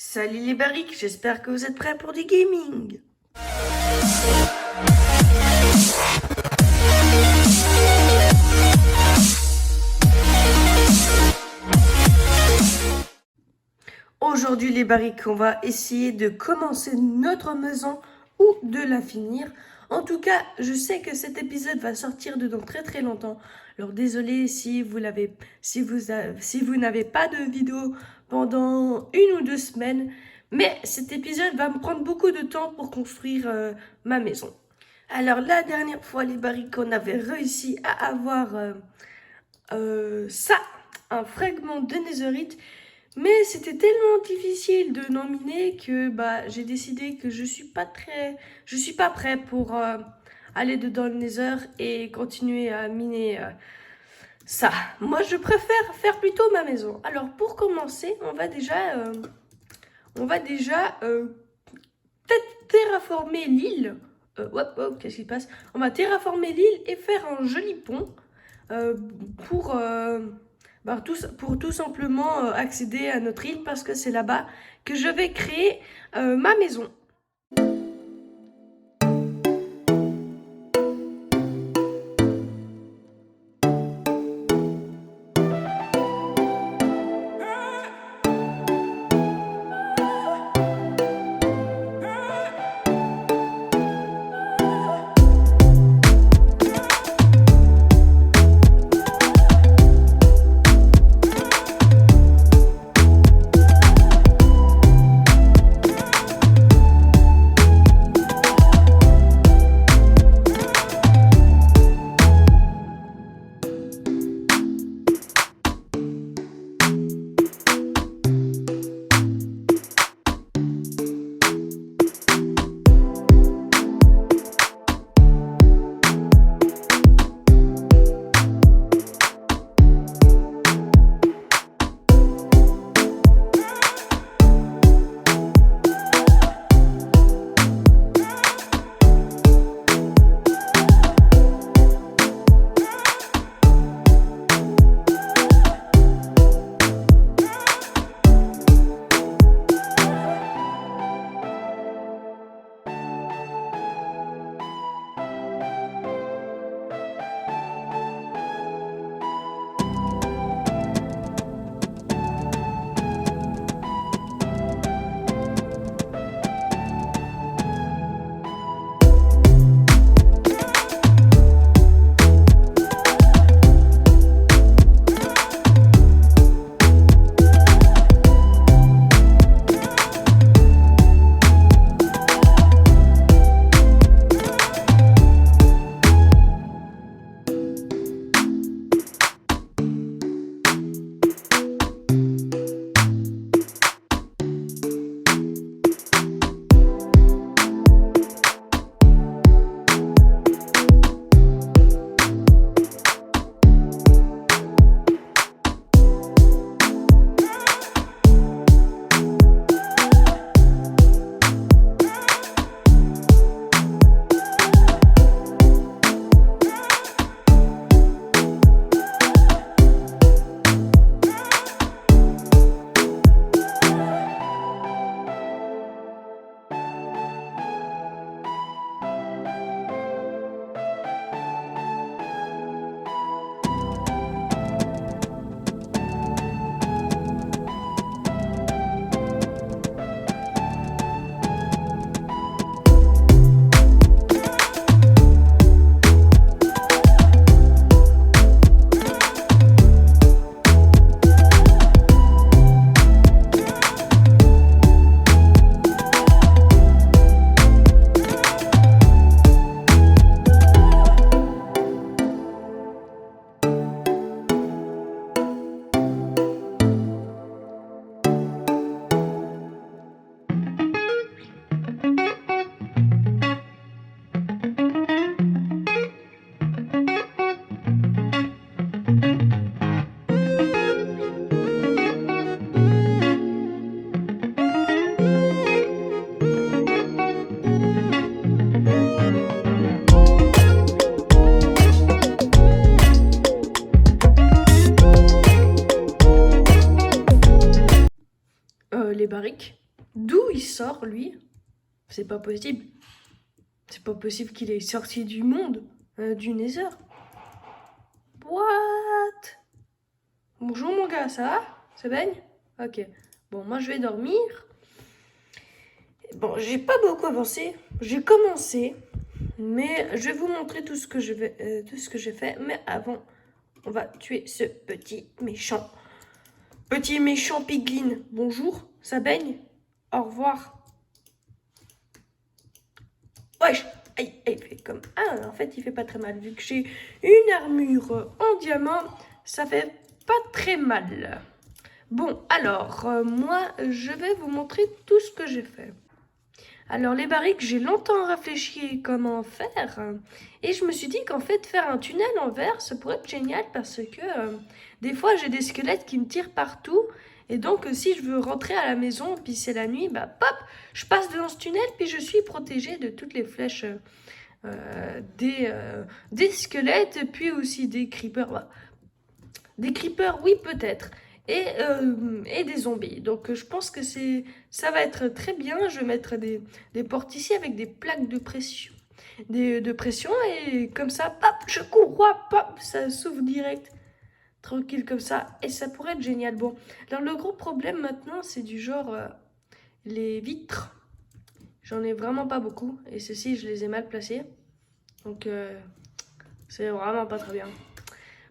Salut les barriques, j'espère que vous êtes prêts pour du gaming. Aujourd'hui les barriques, on va essayer de commencer notre maison ou de la finir. En tout cas, je sais que cet épisode va sortir de dans très longtemps. Alors désolé si vous n'avez pas de vidéo pendant 1 ou 2 semaines, mais cet épisode va me prendre beaucoup de temps pour construire ma maison. Alors la dernière fois les barriques, on avait réussi à avoir ça, un fragment de netherite. Mais c'était tellement difficile de nominer que j'ai décidé que je suis pas prêt pour aller dedans le Nether et continuer à miner ça. Moi, je préfère faire plutôt ma maison. Alors, pour commencer, on va déjà peut-être terraformer l'île. Qu'est-ce qui se passe? On va terraformer l'île et faire un joli pont euh, pour tout simplement accéder à notre île parce que c'est là-bas que je vais créer ma maison. Les barriques. D'où il sort, lui? C'est pas possible. C'est pas possible qu'il ait sorti du monde, du Nether. What? Bonjour mon gars, ça va? Ça baigne? Ok. Bon, moi je vais dormir. Bon, j'ai pas beaucoup avancé. J'ai commencé, mais je vais vous montrer tout ce que j'ai fait. Mais avant, on va tuer ce petit méchant. Petit méchant piglin. Bonjour, ça baigne? Au revoir. Wesh! Aïe, aïe, il fait comme... Ah, en fait, il fait pas très mal. Vu que j'ai une armure en diamant, ça fait pas très mal. Bon, alors, moi, je vais vous montrer tout ce que j'ai fait. Alors, les barriques, j'ai longtemps réfléchi comment faire. Et je me suis dit qu'en fait, faire un tunnel en verre, ça pourrait être génial parce que des fois, j'ai des squelettes qui me tirent partout. Et donc, si je veux rentrer à la maison, puis c'est la nuit, bah, pop, je passe dans ce tunnel, puis je suis protégée de toutes les flèches des squelettes, puis aussi des creepers. Bah, des creepers, oui, peut-être. Et des zombies. Donc, je pense que ça va être très bien. Je vais mettre des portes ici avec des plaques de pression. De pression, et comme ça, pop, je cours, pop, ça s'ouvre direct. Tranquille comme ça, et ça pourrait être génial. Bon, alors le gros problème maintenant, c'est du genre les vitres. J'en ai vraiment pas beaucoup, et ceci je les ai mal placées. Donc c'est vraiment pas très bien.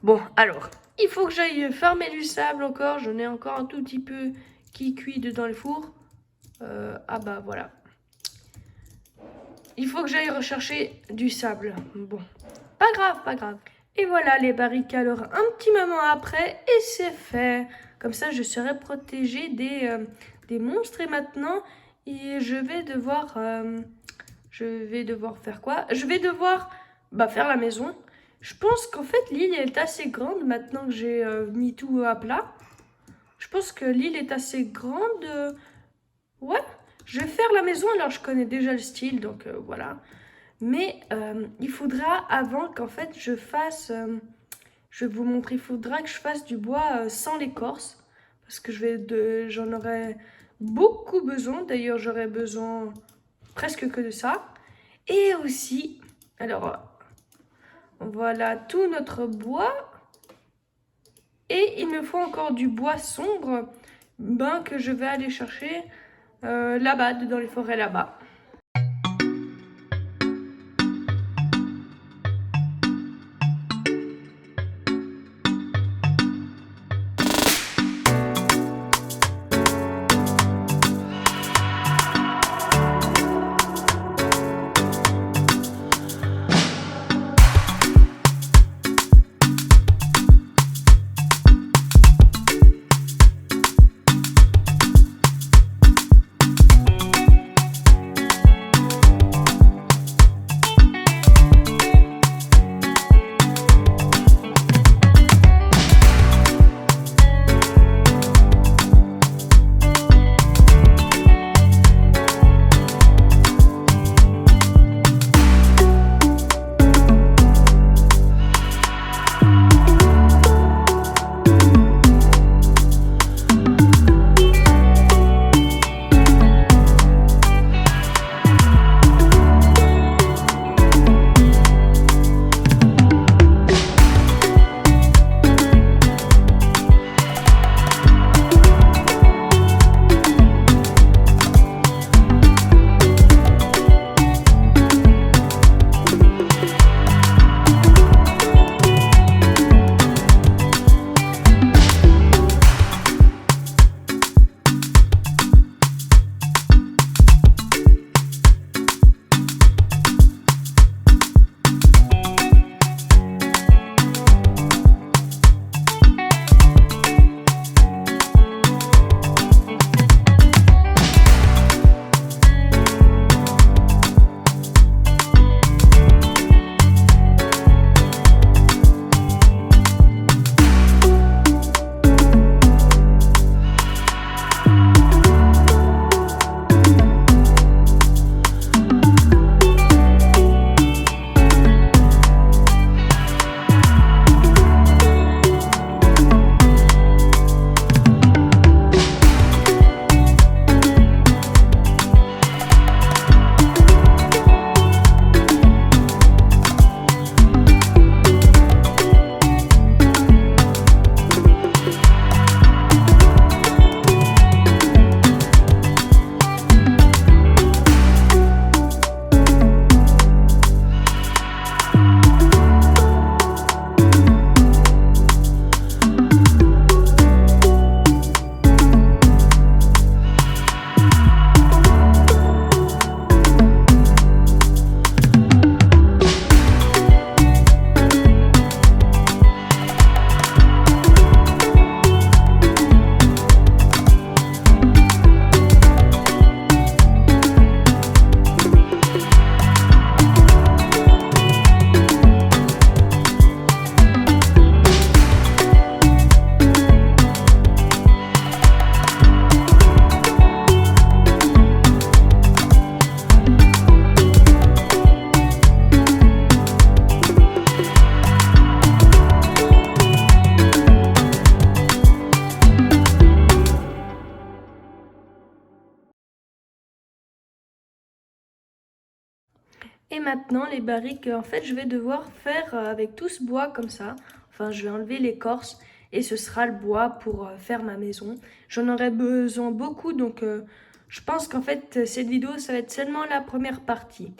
Bon, alors, il faut que j'aille farmer du sable encore. J'en ai encore un tout petit peu qui cuit dedans le four. Ah bah voilà. Il faut que j'aille rechercher du sable. Bon, pas grave, pas grave. Et voilà les barriques, alors un petit moment après, et c'est fait. Comme ça, je serai protégée des monstres. Et maintenant, je vais devoir faire quoi? Je vais devoir faire la maison. Je pense qu'en fait, l'île est assez grande maintenant que j'ai mis tout à plat. Je pense que l'île est assez grande. Ouais, je vais faire la maison. Alors, je connais déjà le style, donc voilà. Mais il faudra, avant qu'en fait je fasse, je vais vous montrer, il faudra que je fasse du bois sans l'écorce. Parce que j'en aurai beaucoup besoin. D'ailleurs, j'aurai besoin presque que de ça. Et aussi, alors, voilà tout notre bois. Et il me faut encore du bois sombre, que je vais aller chercher là-bas, dans les forêts là-bas. Et maintenant, les barriques, en fait, je vais devoir faire avec tout ce bois comme ça. Enfin, je vais enlever l'écorce et ce sera le bois pour faire ma maison. J'en aurai besoin beaucoup, donc je pense qu'en fait, cette vidéo, ça va être seulement la première partie.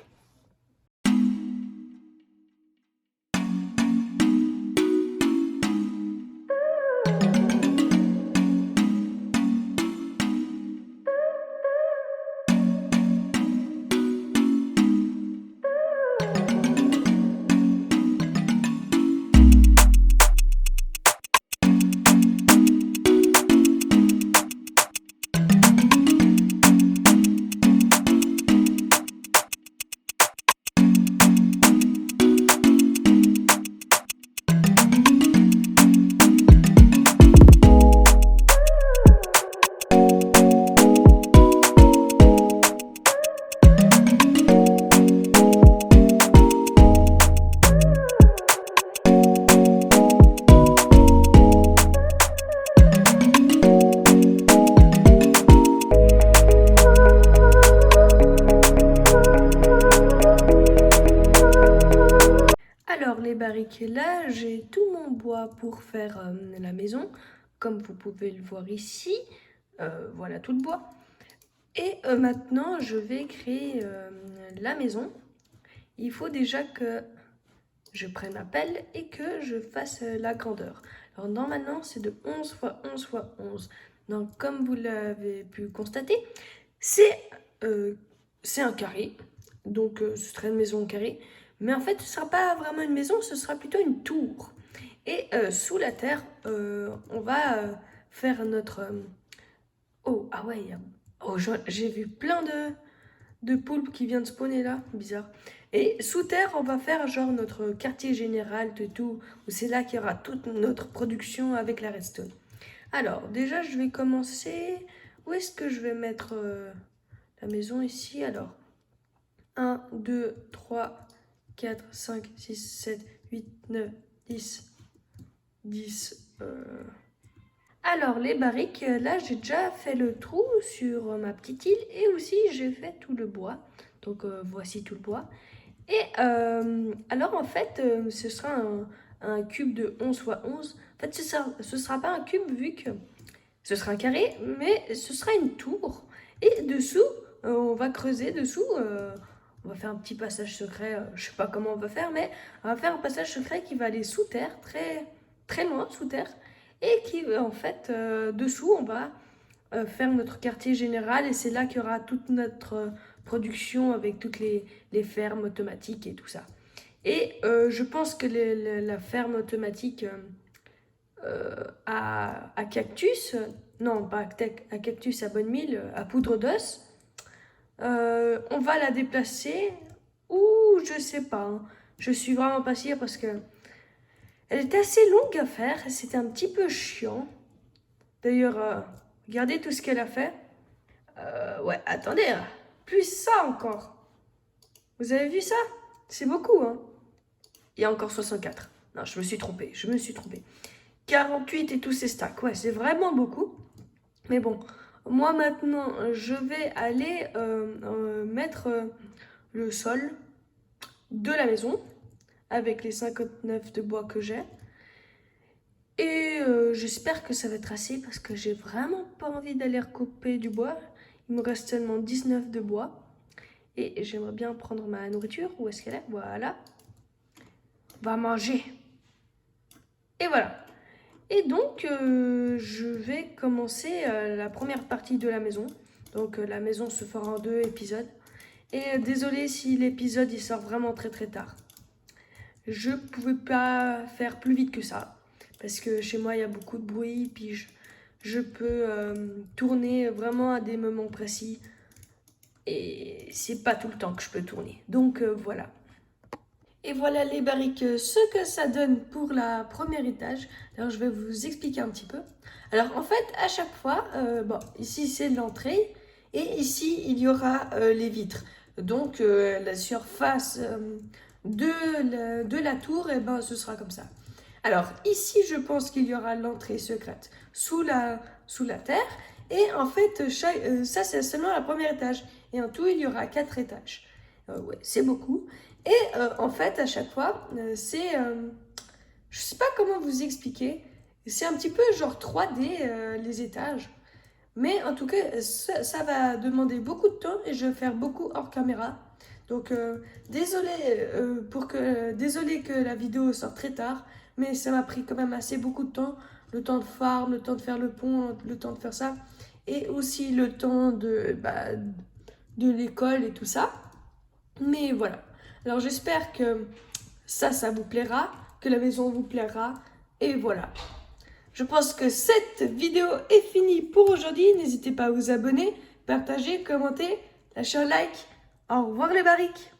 Alors les barriques, là j'ai tout mon bois pour faire la maison, comme vous pouvez le voir ici, voilà tout le bois. Et maintenant je vais créer la maison. Il faut déjà que je prenne ma pelle et que je fasse la grandeur. Alors normalement c'est de 11 x 11 x 11. Donc comme vous l'avez pu constater, c'est un carré. Donc ce serait une maison au carré. Mais en fait ce ne sera pas vraiment une maison, ce sera plutôt une tour. Et sous la terre, on va faire notre... Oh, ah ouais, oh, j'ai vu plein de poulpes qui viennent de spawner là, bizarre. Et sous terre, on va faire genre notre quartier général de tout, où c'est là qu'il y aura toute notre production avec la redstone. Alors, déjà, je vais commencer. Où est-ce que je vais mettre la maison ici? Alors, 1, 2, 3, 4, 5, 6, 7, 8, 9, 10. 10. Alors, les barriques, là, j'ai déjà fait le trou sur ma petite île et aussi j'ai fait tout le bois. Donc, voici tout le bois. Et alors, en fait, ce sera un cube de 11 x 11. En fait, ce sera pas un cube vu que ce sera un carré, mais ce sera une tour. Et dessous, on va creuser dessous. On va faire un petit passage secret. Je sais pas comment on va faire, mais on va faire un passage secret qui va aller sous terre, très, très loin sous terre. Et qui, en fait, dessous, on va faire notre quartier général. Et c'est là qu'il y aura toute notre production avec toutes les fermes automatiques et tout ça. Et je pense que la ferme automatique à cactus, non pas à cactus, à bonne mille, à poudre d'os, on va la déplacer ou je sais pas. Hein. Je suis vraiment pas sûre parce que elle était assez longue à faire et c'était un petit peu chiant. D'ailleurs, regardez tout ce qu'elle a fait. Ouais, attendez, plus ça encore. Vous avez vu ça? C'est beaucoup, hein. Il y a encore 64. Non, je me suis trompée, 48 et tous ces stacks, ouais, c'est vraiment beaucoup. Mais bon, moi maintenant, je vais aller mettre le sol de la maison avec les 59 de bois que j'ai. Et j'espère que ça va être assez parce que j'ai vraiment pas envie d'aller recouper du bois. Il me reste seulement 19 de bois. Et j'aimerais bien prendre ma nourriture. Où est-ce qu'elle est? Voilà. On va manger. Et voilà. Et donc, je vais commencer la première partie de la maison. Donc, la maison se fera en 2 épisodes. Et désolé si l'épisode il sort vraiment très très tard. Je pouvais pas faire plus vite que ça. Parce que chez moi, il y a beaucoup de bruit. Puis je peux tourner vraiment à des moments précis. Et c'est pas tout le temps que je peux tourner. Donc, voilà. Et voilà les barriques, ce que ça donne pour la première étage. Alors je vais vous expliquer un petit peu. Alors en fait, à chaque fois, bon, ici c'est l'entrée et ici il y aura les vitres. Donc la surface de la tour, et ben, ce sera comme ça. Alors ici, je pense qu'il y aura l'entrée secrète sous la terre. Et en fait, ça c'est seulement la première étage. Et en tout, il y aura 4 étages. Ouais, c'est beaucoup. Et en fait, à chaque fois, je sais pas comment vous expliquer. C'est un petit peu genre 3D les étages. Mais en tout cas, ça va demander beaucoup de temps et je vais faire beaucoup hors caméra. Donc, désolé que la vidéo sorte très tard, mais ça m'a pris quand même assez beaucoup de temps. Le temps de farm, le temps de faire le pont, le temps de faire ça. Et aussi le temps de l'école et tout ça. Mais voilà. Alors j'espère que ça vous plaira, que la maison vous plaira. Et voilà. Je pense que cette vidéo est finie pour aujourd'hui. N'hésitez pas à vous abonner, partager, commenter, lâcher un like. Au revoir les barriques.